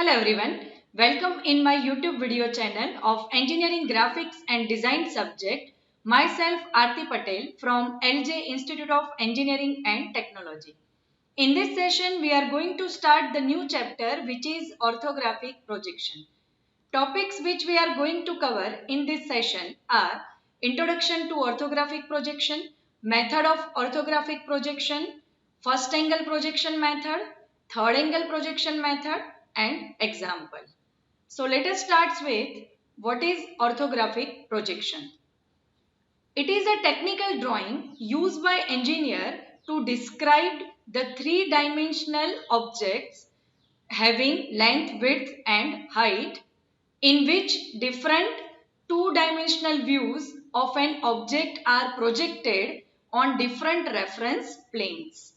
Hello everyone, welcome in my YouTube video channel of Engineering Graphics and Design subject. Myself Aarti Patel from LJ Institute of Engineering and Technology. In this session we are going to start the new chapter which is Orthographic Projection. Topics which we are going to cover in this session are Introduction to Orthographic Projection, Method of Orthographic Projection, First Angle Projection Method, Third Angle Projection Method and example. So let us start with what is orthographic projection. It is a technical drawing used by engineer to describe the three-dimensional objects having length, width and height in which different two-dimensional views of an object are projected on different reference planes.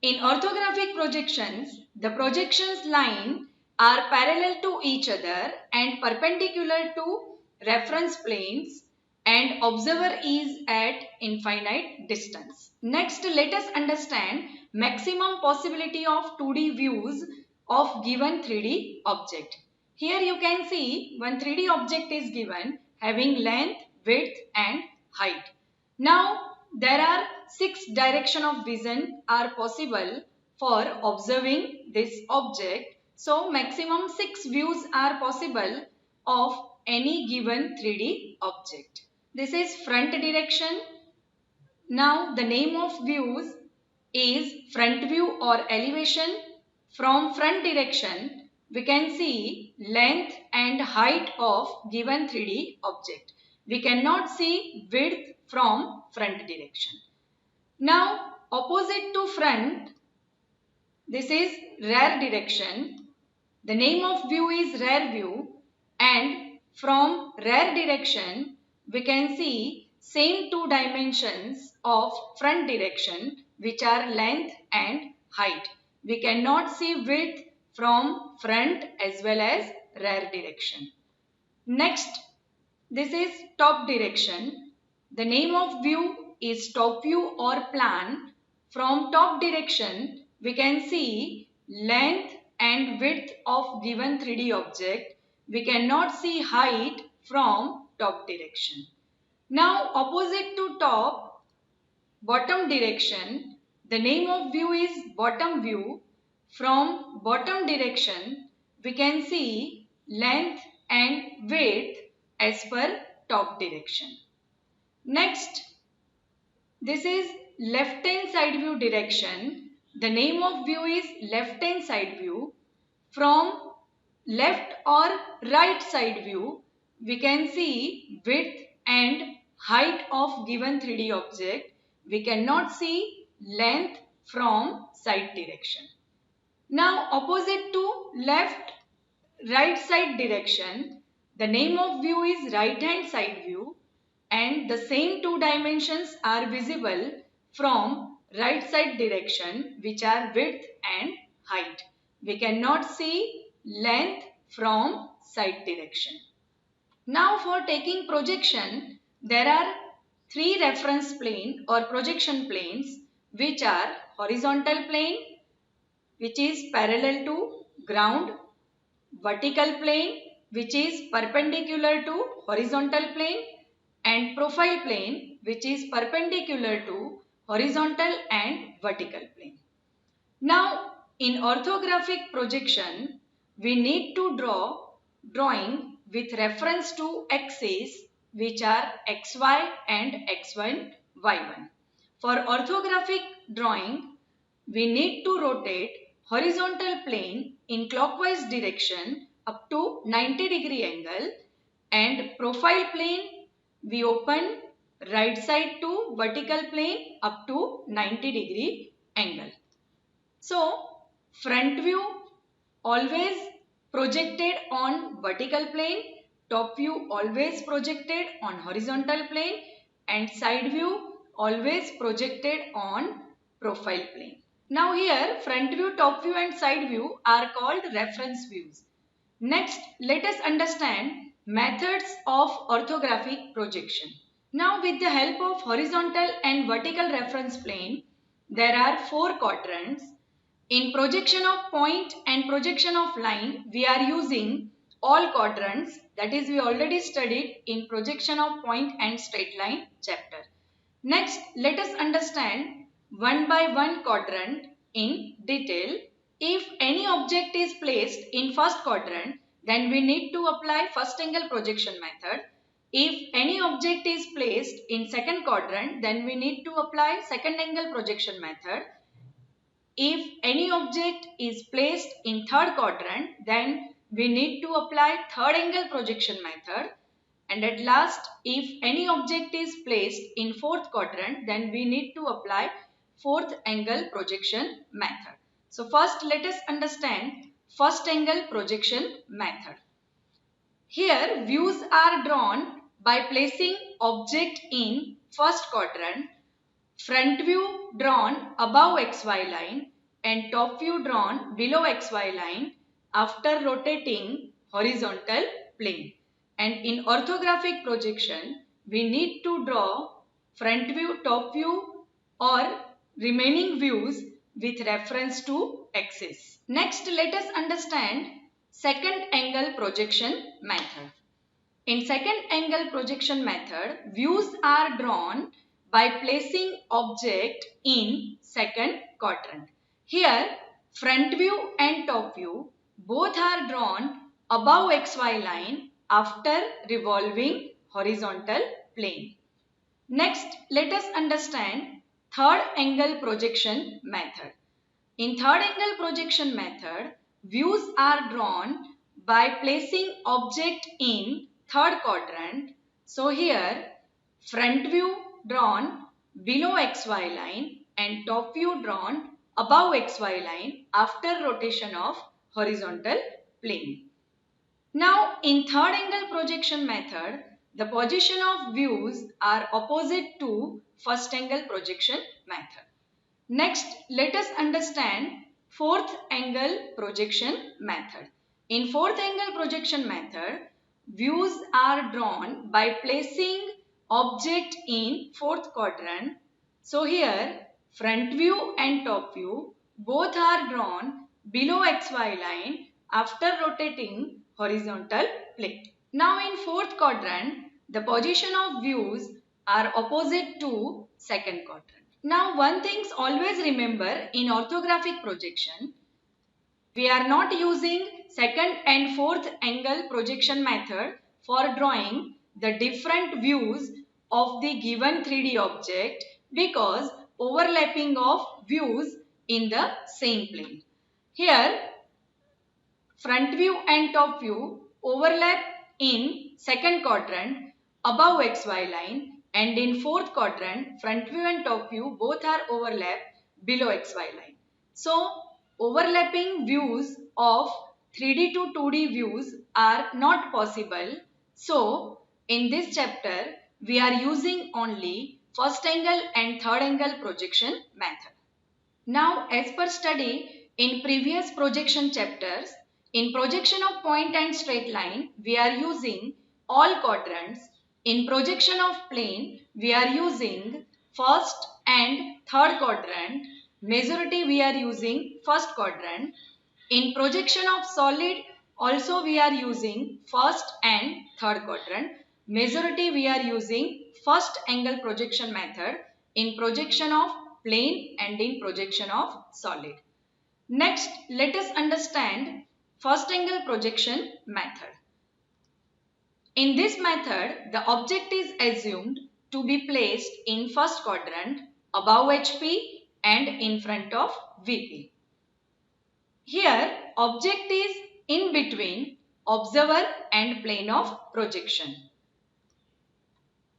In orthographic projections, the projections line are parallel to each other and perpendicular to reference planes and observer is at infinite distance. Next, let us understand maximum possibility of 2D views of given 3D object. Here you can see one 3D object is given having length, width and height. Now, there are 6 directions of vision are possible for observing this object. So, maximum 6 views are possible of any given 3D object. This is front direction. Now, the name of views is front view or elevation. From front direction, we can see length and height of given 3D object. We cannot see width from front direction. Now, opposite to front, this is rear direction. The name of view is rear view and from rear direction, we can see same two dimensions of front direction which are length and height. We cannot see width from front as well as rear direction. Next, this is top direction. The name of view is top view or plan. From top direction, we can see length and width of given 3D object. We cannot see height from top direction. Now, opposite to top, bottom direction, the name of view is bottom view. From bottom direction, we can see length and width as per top direction. Next, this is left hand side view direction. The name of view is left hand side view. From left or right side view, we can see width and height of given 3D object. We cannot see length from side direction. Now, opposite to left right side direction, the name of view is right hand side view and the same two dimensions are visible from right side direction which are width and height. We cannot see length from side direction. Now for taking projection, there are 3 reference plane or projection planes which are horizontal plane which is parallel to ground, vertical plane which is perpendicular to horizontal plane and profile plane which is perpendicular to horizontal and vertical plane. Now in orthographic projection, we need to draw drawing with reference to axes which are xy and x1, y1. For orthographic drawing, we need to rotate horizontal plane in clockwise direction up to 90-degree angle and profile plane we open right side to vertical plane up to 90-degree angle. So, front view always projected on vertical plane, top view always projected on horizontal plane and side view always projected on profile plane. Now here front view, top view and side view are called reference views. Next, let us understand methods of orthographic projection. Now with the help of horizontal and vertical reference plane, there are 4 quadrants. In projection of point and projection of line, we are using all quadrants. That is, we already studied in projection of point and straight line chapter. Next, let us understand one by one quadrant in detail. If any object is placed in first quadrant, then we need to apply first angle projection method. If any object is placed in second quadrant, then we need to apply second angle projection method. If any object is placed in third quadrant, then we need to apply third angle projection method. And at last, if any object is placed in fourth quadrant, then we need to apply fourth angle projection method. So first let us understand first angle projection method. Here views are drawn by placing object in first quadrant, front view drawn above XY line and top view drawn below XY line after rotating horizontal plane. And in orthographic projection, we need to draw front view, top view or remaining views with reference to axis. Next, let us understand second angle projection method. In second angle projection method, views are drawn by placing object in second quadrant. Here, front view and top view both are drawn above XY line after revolving horizontal plane. Next, let us understand third angle projection method. In third angle projection method, views are drawn by placing object in third quadrant. So here, front view drawn below XY line and top view drawn above XY line after rotation of horizontal plane. Now, in third angle projection method, the position of views are opposite to first angle projection method. Next, let us understand fourth angle projection method. In fourth angle projection method, views are drawn by placing object in fourth quadrant. So here, front view and top view both are drawn below XY line after rotating horizontal plane. Now in fourth quadrant, the position of views are opposite to second quadrant. Now one thing's always remember in orthographic projection, we are not using second and fourth angle projection method for drawing the different views of the given 3D object because overlapping of views in the same plane. Here, front view and top view overlap in second quadrant above XY line and in fourth quadrant front view and top view both are overlap below XY line. So overlapping views of 3D to 2D views are not possible. So in this chapter we are using only first angle and third angle projection method. Now as per study in previous projection chapters, in projection of point and straight line, we are using all quadrants. In projection of plane, we are using first and third quadrant. Majority we are using first quadrant. In projection of solid, also we are using first and third quadrant. Majority we are using first angle projection method in projection of plane and in projection of solid. Next, let us understand first angle projection method. In this method, the object is assumed to be placed in first quadrant above HP and in front of VP. Here, object is in between observer and plane of projection.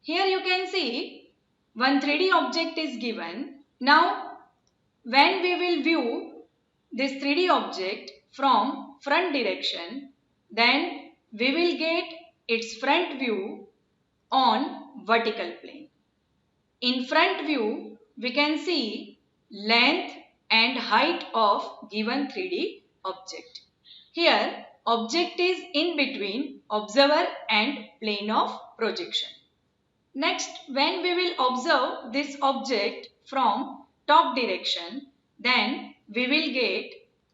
Here you can see one 3D object is given. Now, when we will view this 3D object from front direction, then we will get its front view on vertical plane. In front view, we can see length and height of given 3D object. Here, object is in between observer and plane of projection. Next, when we will observe this object from top direction, then we will get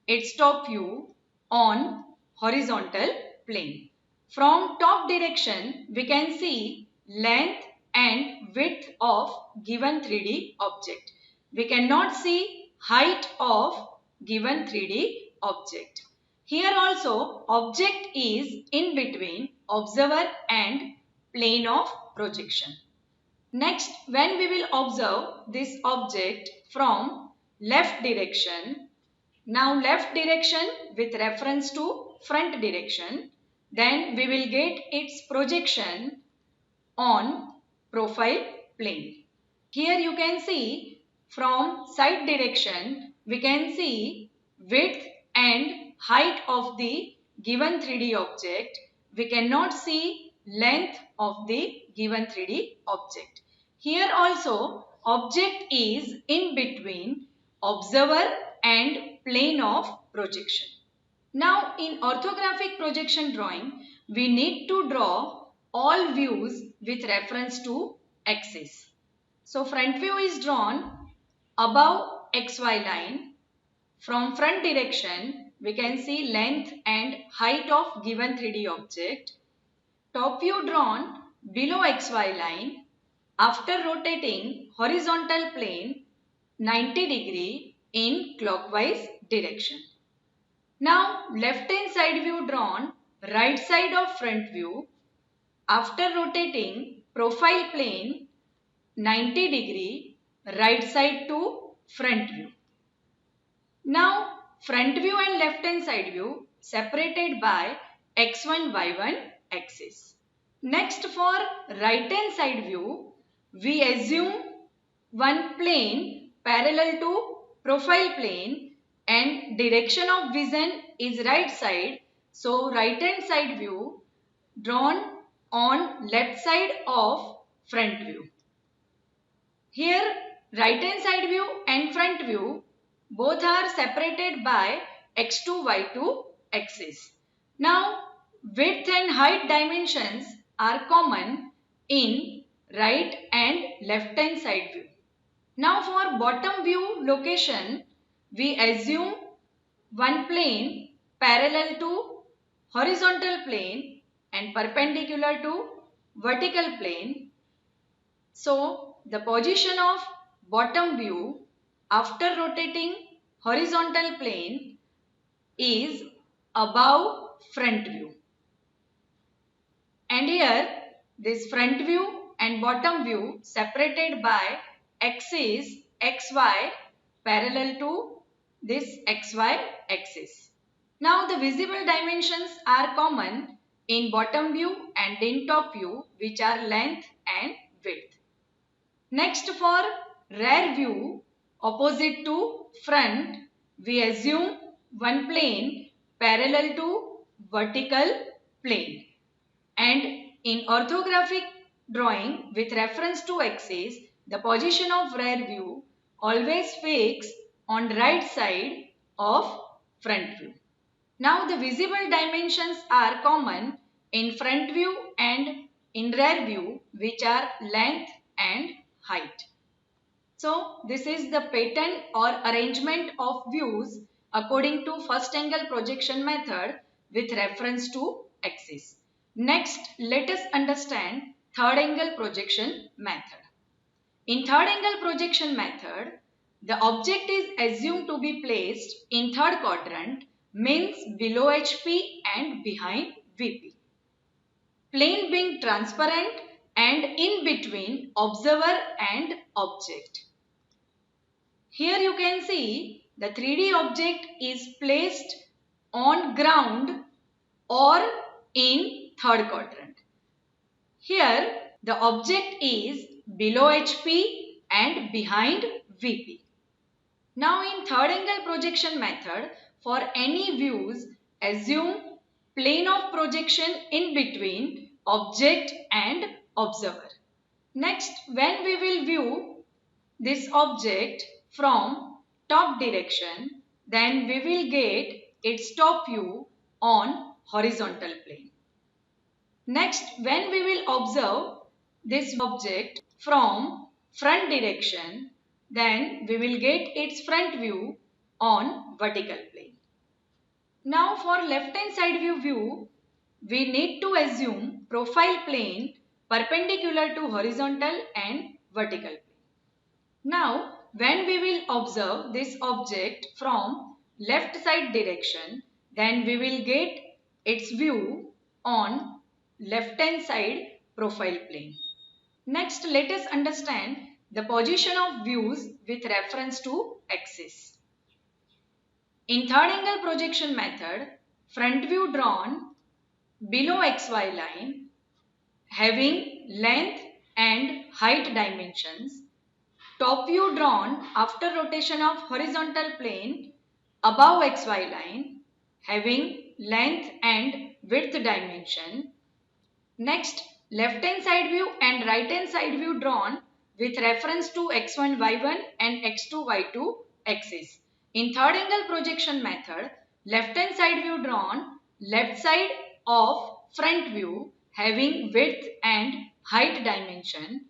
its top view on horizontal plane. From top direction, we can see length and width of given 3D object. We cannot see height of given 3D object. Here also, object is in between observer and plane of projection. Next, when we will observe this object from left direction, now left direction with reference to front direction, then we will get its projection on profile plane. Here you can see from side direction, we can see width and height of the given 3D object. We cannot see length of the given 3D object. Here also, object is in between observer and plane of projection. Now in orthographic projection drawing, we need to draw all views with reference to axis. So front view is drawn above XY line. From front direction, we can see length and height of given 3D object. Top view drawn below XY line. After rotating horizontal plane 90 degree in clockwise direction. Now left hand side view drawn right side of front view after rotating profile plane 90 degree right side to front view. Now front view and left hand side view separated by x1 y1 axis. Next for right hand side view, we assume one plane parallel to profile plane and direction of vision is right side. So right hand side view drawn on left side of front view. Here right hand side view and front view both are separated by x2 y2 axis. Now width and height dimensions are common in right and left hand side view. Now for bottom view location, we assume one plane parallel to horizontal plane and perpendicular to vertical plane. So the position of bottom view after rotating horizontal plane is above front view. And here this front view and bottom view separated by axis xy parallel to this xy axis. Now the visible dimensions are common in bottom view and in top view, which are length and width. Next for rear view opposite to front, we assume one plane parallel to vertical plane. And in orthographic drawing with reference to axis, the position of rear view always fixed on right side of front view. Now the visible dimensions are common in front view and in rear view, which are length and height. So this is the pattern or arrangement of views according to first angle projection method with reference to axis. Next, let us understand third angle projection method. In third angle projection method, the object is assumed to be placed in third quadrant, means below HP and behind VP. Plane being transparent and in between observer and object. Here you can see the 3D object is placed on ground or in third quadrant. Here the object is below HP and behind VP. Now in third angle projection method, for any views, assume plane of projection in between object and observer. Next, when we will view this object from top direction, then we will get its top view on horizontal plane. Next, when we will observe this object from front direction, then we will get its front view on vertical plane. Now for left hand side view, we need to assume profile plane perpendicular to horizontal and vertical plane. Now when we will observe this object from left side direction, then we will get its view on left hand side profile plane. Next, let us understand the position of views with reference to axis. In third angle projection method, front view drawn below XY line having length and height dimensions, top view drawn after rotation of horizontal plane above XY line having length and width dimension. Next, left hand side view and right hand side view drawn with reference to x1 y1 and x2 y2 axis. In third angle projection method, left hand side view drawn left side of front view having width and height dimension,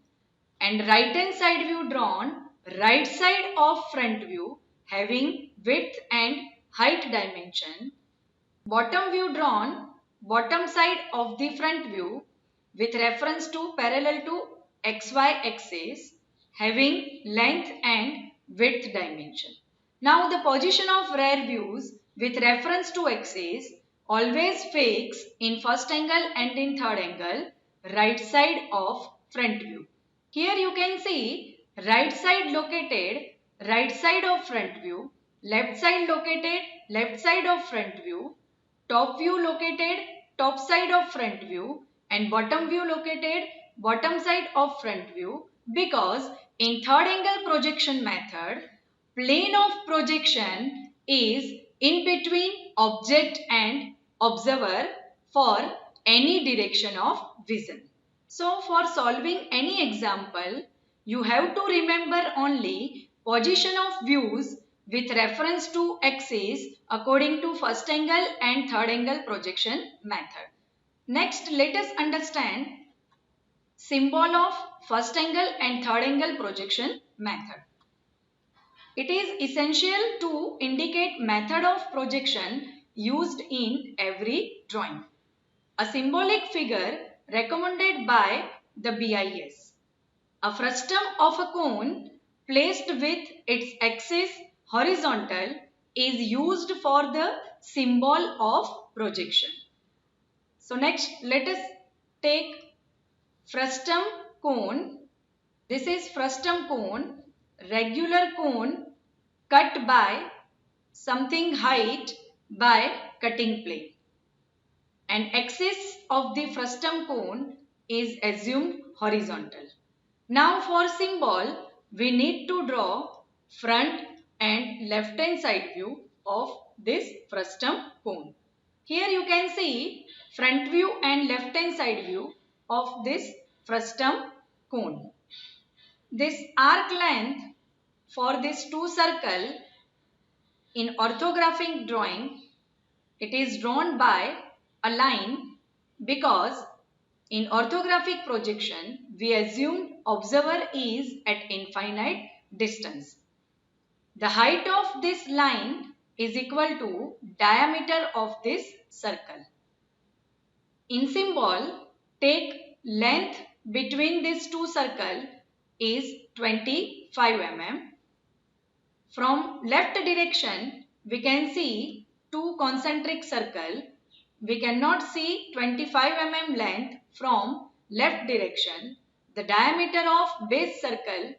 and right hand side view drawn right side of front view having width and height dimension. Bottom view drawn bottom side of the front view with reference to parallel to XY axis having length and width dimension. Now the position of rear views with reference to axis always fixed in first angle and in third angle right side of front view. Here you can see right side located right side of front view, left side located left side of front view, top view located top side of front view, and bottom view located bottom side of front view, because in third angle projection method, plane of projection is in between object and observer for any direction of vision. So for solving any example, you have to remember only position of views with reference to axis according to first angle and third angle projection method. Next, let us understand symbol of first angle and third angle projection method. It is essential to indicate method of projection used in every drawing. A symbolic figure recommended by the BIS. A frustum of a cone placed with its axis horizontal is used for the symbol of projection. So next, let us take frustum cone. This is frustum cone, regular cone cut by something height by cutting plane. And axis of the frustum cone is assumed horizontal. Now for symbol, we need to draw front and left hand side view of this frustum cone. Here you can see front view and left hand side view of this frustum cone. This arc length for this two circle in orthographic drawing, it is drawn by a line because in orthographic projection, we assume observer is at infinite distance. The height of this line is equal to diameter of this circle. In symbol, take length between these two circles is 25 mm. From left direction, we can see two concentric circles. We cannot see 25 mm length from left direction. The diameter of base circle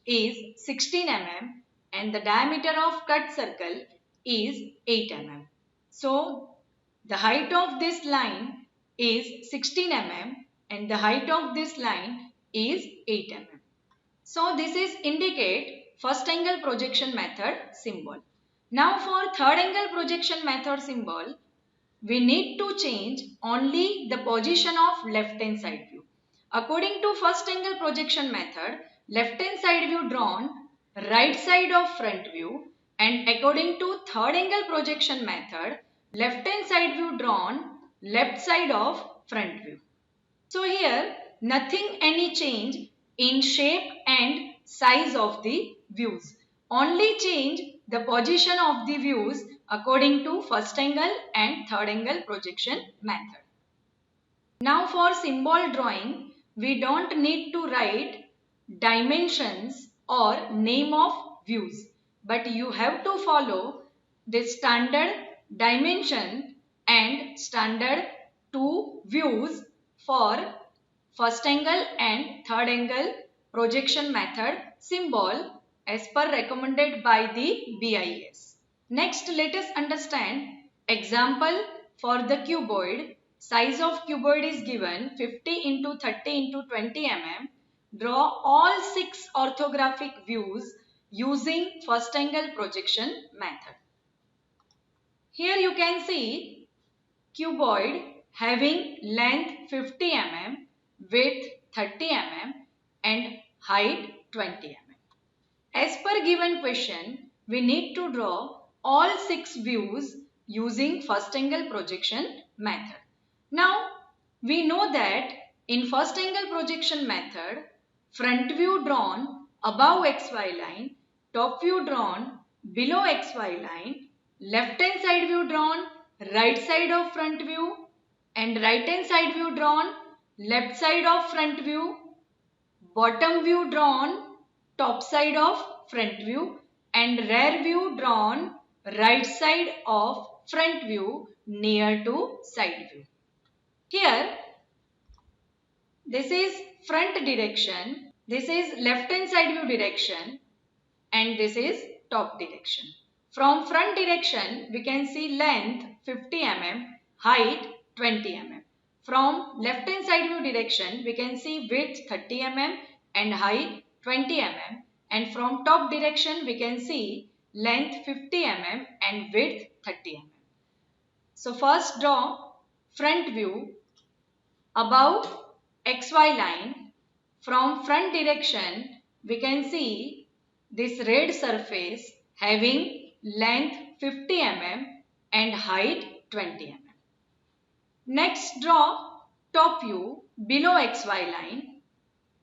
is 16 mm and the diameter of cut circle is 8 mm. So the height of this line is 16 mm and the height of this line is 8 mm. So this is indicate first angle projection method symbol. Now for third angle projection method symbol, we need to change only the position of left hand side view. According to first angle projection method, left hand side view drawn right side of front view, and according to third angle projection method, left hand side view drawn left side of front view. So here nothing any change in shape and size of the views. Only change the position of the views according to first angle and third angle projection method. Now for symbol drawing, we don't need to write dimensions or name of views, but you have to follow the standard dimension and standard two views for first angle and third angle projection method symbol as per recommended by the BIS. Next, let us understand example for the cuboid. Size of cuboid is given 50 into 30 into 20 mm. Draw all 6 orthographic views using first angle projection method. Here you can see cuboid having length 50 mm, width 30 mm and height 20 mm. As per given question, we need to draw all 6 views using first angle projection method. Now, we know that in first angle projection method, front view drawn above XY line, top view drawn below XY line, left hand side view drawn right side of front view and right hand side view drawn left side of front view, bottom view drawn top side of front view and rear view drawn right side of front view near to side view. Here this is front direction, this is left hand side view direction and this is top direction. From front direction we can see length 50 mm, height 20 mm. From left hand side view direction we can see width 30 mm and height 20 mm. And from top direction we can see length 50 mm and width 30 mm. So first draw front view above XY line. From front direction we can see this red surface having length 50 mm and height 20 mm. Next draw top view below XY line.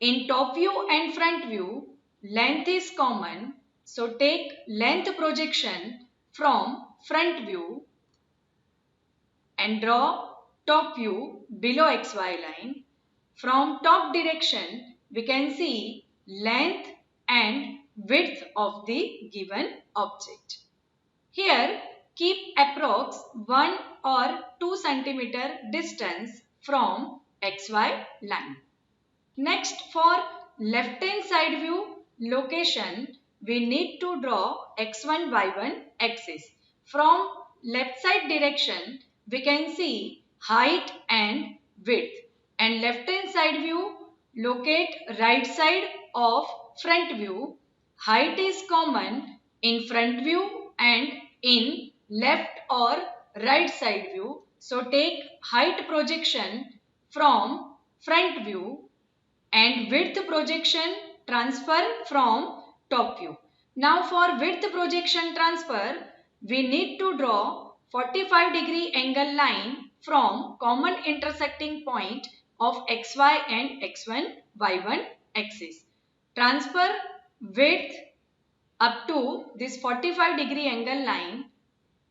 In top view and front view, length is common. So take length projection from front view and draw top view below XY line. From top direction, we can see length and width of the given object. Here, keep approx 1 or 2 cm distance from XY line. Next, for left hand side view location, we need to draw x1, y1 axis. From left side direction, we can see height and width. And left hand side view, locate right side of front view. Height is common in front view and in left or right side view. So take height projection from front view and width projection transfer from top view. Now for width projection transfer, we need to draw 45-degree angle line from common intersecting point of XY and X1, Y1 axis. Transfer width up to this 45-degree angle line.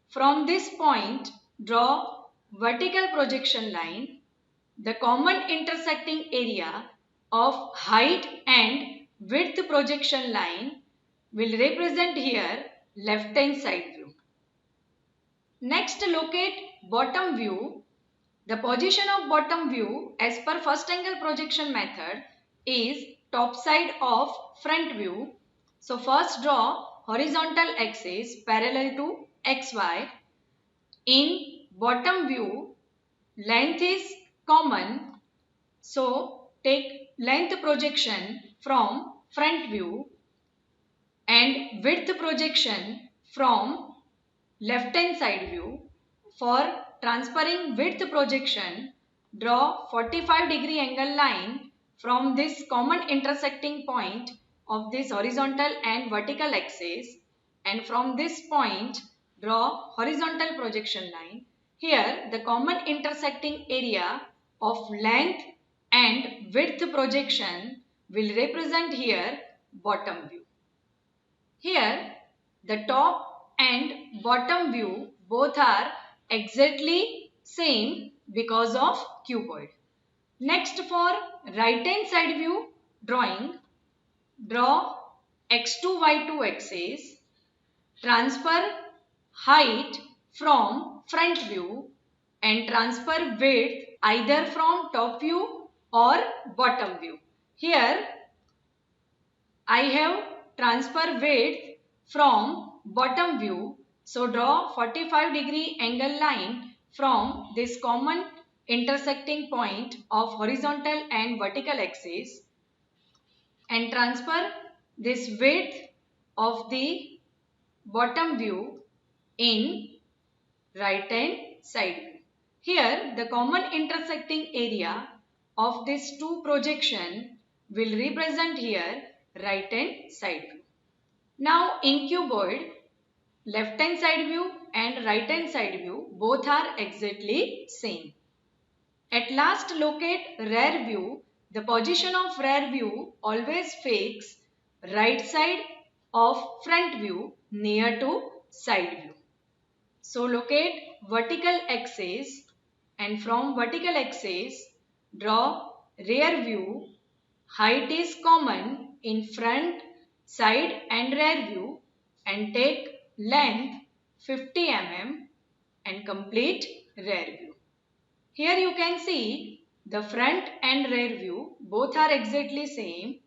From this point, draw vertical projection line. The common intersecting area of height and width projection line will represent here left hand side view. Next, locate bottom view. The position of bottom view as per first angle projection method is top side of front view. So first draw horizontal axis parallel to XY. In bottom view, length is common. So take length projection from front view and width projection from left hand side view. For transferring width projection, draw 45-degree angle line from this common intersecting point of this horizontal and vertical axis, and from this point draw horizontal projection line. Here the common intersecting area of length and width projection will represent here bottom view. Here The top and bottom view both are exactly same because of cuboid. Next, for right hand side view drawing, draw x2 y2 axis, transfer height from front view and transfer width either from top view or bottom view. Here I have transfer width from bottom view. So draw 45-degree angle line from this common intersecting point of horizontal and vertical axis and transfer this width of the bottom view in right hand side view. Here the common intersecting area of these two projection will represent here right hand side view. Now in cuboid, left hand side view and right hand side view both are exactly same. At last locate rear view. The position of rear view always fix right side of front view near to side view. So locate vertical axis and from vertical axis draw rear view. Height is common in front, side and rear view and take length 50 mm and complete rear view. Here you can see the front and rear view both are exactly same.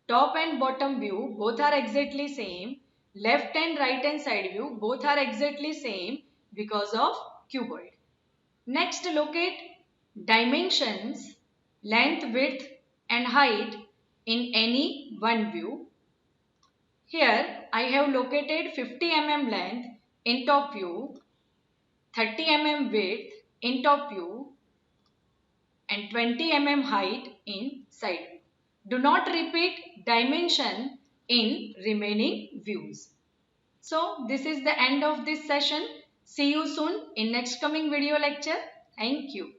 Top and bottom view both are exactly same. Left and right hand side view both are exactly same because of cuboid. Next, locate dimensions, length, width and height in any one view. Here I have located 50 mm length in top view, 30 mm width in top view and 20 mm height in side view. Do not repeat dimension in remaining views. So this is the end of this session. See you soon in next coming video lecture. Thank you.